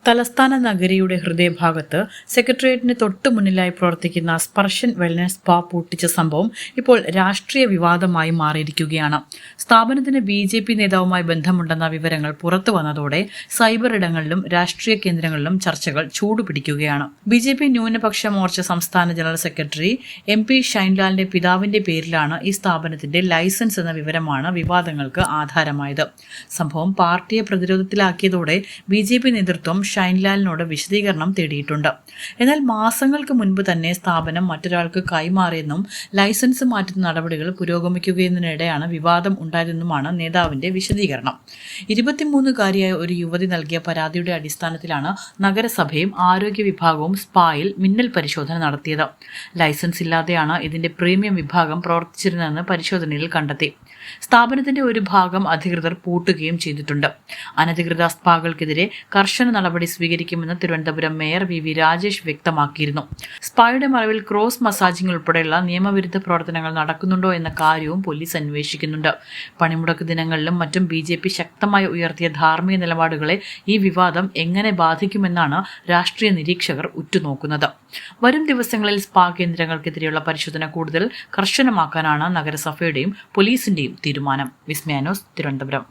തലസ്ഥാന നഗരിയുടെ ഹൃദയഭാഗത്ത് സെക്രട്ടേറിയറ്റിന് തൊട്ടു മുന്നിലായി പ്രവർത്തിക്കുന്ന സ്പർശൻ വെൽനസ് സ്പാ പൂട്ടിച്ച സംഭവം ഇപ്പോൾ രാഷ്ട്രീയ വിവാദമായി മാറിയിരിക്കുകയാണ്. സ്ഥാപനത്തിന് BJP നേതാവുമായി ബന്ധമുണ്ടെന്ന വിവരങ്ങൾ പുറത്തു വന്നതോടെ സൈബർ ഇടങ്ങളിലും രാഷ്ട്രീയ കേന്ദ്രങ്ങളിലും ചർച്ചകൾ ചൂടുപിടിക്കുകയാണ്. BJP ന്യൂനപക്ഷ മോർച്ച സംസ്ഥാന ജനറൽ സെക്രട്ടറി MP ഷൈൻലാലിന്റെ പിതാവിന്റെ പേരിലാണ് ഈ സ്ഥാപനത്തിന്റെ ലൈസൻസ് എന്ന വിവരമാണ് വിവാദങ്ങൾക്ക് ആധാരമായത്. സംഭവം പാർട്ടിയെ പ്രതിരോധത്തിലാക്കിയതോടെ BJP നേതൃത്വം ഷൈൻലാലിനോട് വിശദീകരണം തേടിയിട്ടുണ്ട്. എന്നാൽ മാസങ്ങൾക്ക് മുൻപ് തന്നെ സ്ഥാപനം മറ്റൊരാൾക്ക് കൈമാറിയെന്നും ലൈസൻസ് മാറ്റുന്ന നടപടികൾ പുരോഗമിക്കുന്നതിനിടെയാണ് വിവാദം ഉണ്ടായതെന്നുമാണ് നേതാവിന്റെ വിശദീകരണം. 23-കാരിയായ ഒരു യുവതി നൽകിയ പരാതിയുടെ അടിസ്ഥാനത്തിലാണ് നഗരസഭയും ആരോഗ്യ വിഭാഗവും സ്പായിൽ മിന്നൽ പരിശോധന നടത്തിയത്. ലൈസൻസ് ഇല്ലാതെയാണ് ഇതിന്റെ പ്രീമിയം വിഭാഗം പ്രവർത്തിച്ചിരുന്നതെന്ന് പരിശോധനയിൽ കണ്ടെത്തി. സ്ഥാപനത്തിന്റെ ഒരു ഭാഗം അധികൃതർ പൂട്ടുകയും ചെയ്തിട്ടുണ്ട്. അനധികൃത സ്പാകൾക്കെതിരെ കർശന നടപടി സ്വീകരിക്കുമെന്ന് തിരുവനന്തപുരം മേയർ VV രാജേഷ് വ്യക്തമാക്കിയിരുന്നു. സ്പായുടെ മറവിൽ ക്രോസ് മസാജിംഗ് ഉൾപ്പെടെയുള്ള നിയമവിരുദ്ധ പ്രവർത്തനങ്ങൾ നടക്കുന്നുണ്ടോ എന്ന കാര്യവും പോലീസ് അന്വേഷിക്കുന്നുണ്ട്. പണിമുടക്ക് ദിനങ്ങളിലും മറ്റും BJP ശക്തമായി ഉയർത്തിയ ധാർമ്മിക നിലപാടുകളെ ഈ വിവാദം എങ്ങനെ ബാധിക്കുമെന്നാണ് രാഷ്ട്രീയ നിരീക്ഷകർ ഉറ്റുനോക്കുന്നത്. വരും ദിവസങ്ങളിൽ സ്പാ കേന്ദ്രങ്ങൾക്കെതിരെയുള്ള പരിശോധന കൂടുതൽ കർശനമാക്കാനാണ് നഗരസഭയുടെയും പോലീസിന്റെയും തീരുമാനം. വിസ്മയ ന്യൂസ്, തിരുവനന്തപുരം.